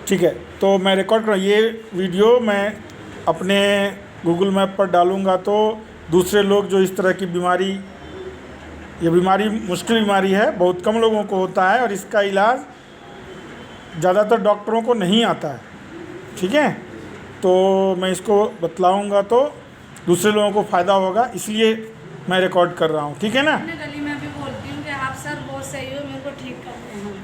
ठीक है, तो मैं रिकॉर्ड कर ये वीडियो मैं अपने गूगल मैप पर डालूँगा, तो दूसरे लोग जो इस तरह की बीमारी, ये बीमारी मुश्किल बीमारी है, बहुत कम लोगों को होता है और इसका इलाज ज़्यादातर डॉक्टरों को नहीं आता है। ठीक है, तो मैं इसको बतलाऊँगा तो दूसरे लोगों को फ़ायदा होगा, इसलिए मैं रिकॉर्ड कर रहा हूँ। ठीक है ना? अपने गली में भी बोलती हूँ कि आप सर बहुत सही हो, मेरे को ठीक करते हैं।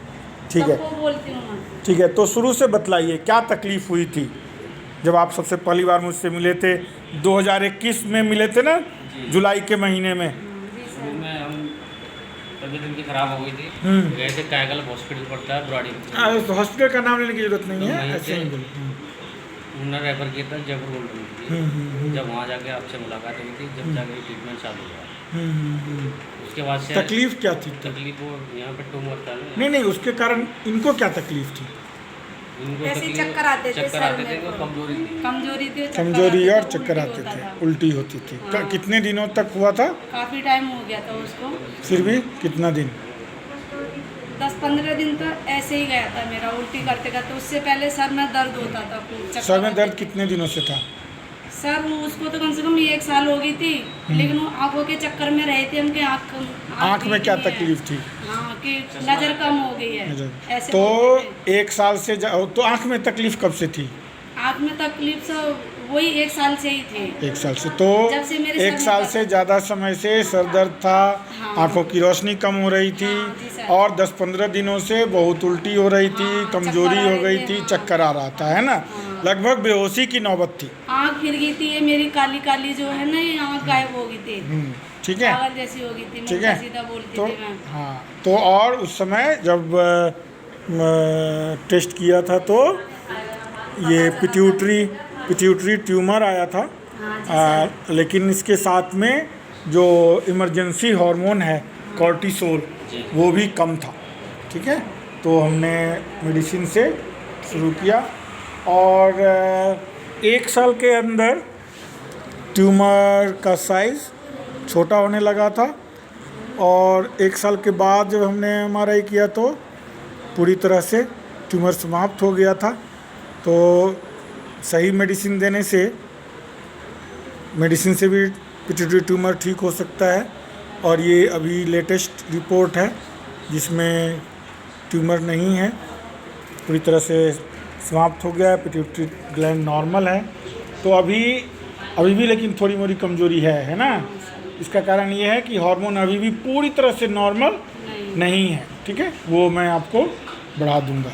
ठीक है, सबको बोलती हूँ मैं। ठीक है, तो शुरू से बतलाइए क्या तकलीफ़ हुई थी जब आप सबसे पहली बार मुझसे मिले थे? 2021 में मिले थे ना, जुलाई के महीने में। जी में हम तबीयत उनकी ख़राब हो गई थी, गए थे कायगल हॉस्पिटल पड़ता है बुराड़ी में। तो हॉस्पिटल का नाम लेने की जरूरत नहीं है, नहीं, ऐसे ही बोलो। उन्होंने रेफर किया था जयपुर बोल रही थी। जब वहाँ जाके आपसे मुलाकात हुई थी, जब जाके ट्रीटमेंट चालू हुआ, उसके बाद से तकलीफ क्या थी? तकलीफ वो यहाँ पे ट्यूमर था ना। नहीं, उसके कारण इनको क्या तकलीफ थी? इनको ऐसे तकलीफ चक्कर आते थे, चक्कर सर आते थे में और कमजोरी थी। कमजोरी थी, कमजोरी और चक्कर चक्कर आते आते थे, थे, उल्टी होती थी। कितने दिनों तक हुआ था? काफ़ी टाइम हो गया था उसको। फिर भी कितना दिन? 10-15 दिन तो ऐसे ही गया था मेरा, उल्टी करते करते। उससे पहले सर में दर्द होता था खूब, चक्कर सर में आते दर्द थे। कितने दिनों से था? सर उसको तो कम से कम 1 साल हो गई थी, लेकिन वो आंखों के चक्कर में रहे थे उनके। आँख में क्या तकलीफ थी? हाँ, कि नज़र कम हो गई है, ऐसे तो बोलते थे। 1 साल से तो आँख में तकलीफ कब से थी? आँख में तकलीफ से वही 1 साल से ही थी। 1 साल से, तो जब से मेरे 1 साल से ज़्यादा समय से सर दर्द था, हाँ। आँखों की रोशनी कम हो रही थी, हाँ, जी सर। और 10-15 दिनों से बहुत उल्टी हो रही थी, हाँ, कमजोरी चक्कर आ हो गई रहे थी, थे, चक्कर आ रहा था, है ना? हाँ। लगभग बेहोशी की नौबत थी। आँख फिर गई थी, ये मेरी काली काली जो है ना, ये आँख गायब हो गई थी, ठीक है, पागल जैसी हो गई थी, ठीक है। सीधा बोलती तो थी मैं। हाँ, तो और उस समय जब टेस्ट किया था तो ये पिट्यूटरी ट्यूमर आया था। लेकिन इसके साथ में जो इमरजेंसी हार्मोन है कॉर्टिसोल, वो भी कम था। ठीक है, तो हमने मेडिसिन से शुरू किया और 1 साल के अंदर ट्यूमर का साइज़ छोटा होने लगा था, और 1 साल के बाद जब हमने MRI किया तो पूरी तरह से ट्यूमर समाप्त हो गया था। तो सही मेडिसिन देने से, मेडिसिन से भी पिट्यूटरी ट्यूमर ठीक हो सकता है। और ये अभी लेटेस्ट रिपोर्ट है जिसमें ट्यूमर नहीं है, पूरी तरह से समाप्त हो गया है, पिट्यूटरी ग्लैंड नॉर्मल है। तो अभी भी लेकिन थोड़ी मोड़ी कमजोरी है ना? इसका कारण ये है कि हार्मोन अभी भी पूरी तरह से नॉर्मल नहीं है। ठीक है, वो मैं आपको बढ़ा दूंगा।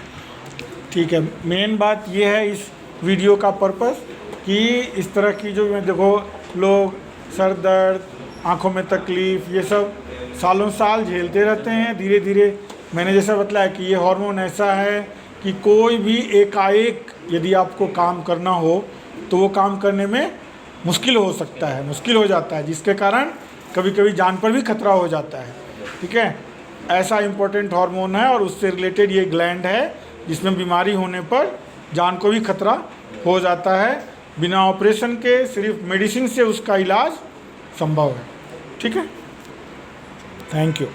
ठीक है, मेन बात ये है इस वीडियो का पर्पस कि इस तरह की जो देखो, लोग सर दर्द, आँखों में तकलीफ़, ये सब सालों साल झेलते रहते हैं। धीरे धीरे मैंने जैसा बतलाया कि ये हार्मोन ऐसा है कि कोई भी एकाएक यदि आपको काम करना हो तो वो काम करने में मुश्किल हो सकता है, मुश्किल हो जाता है, जिसके कारण कभी कभी जान पर भी खतरा हो जाता है। ठीक है, ऐसा इम्पोर्टेंट हार्मोन है और उससे रिलेटेड ये ग्लैंड है जिसमें बीमारी होने पर जान को भी खतरा हो जाता है। बिना ऑपरेशन के सिर्फ मेडिसिन से उसका इलाज संभव है। ठीक है, थैंक यू।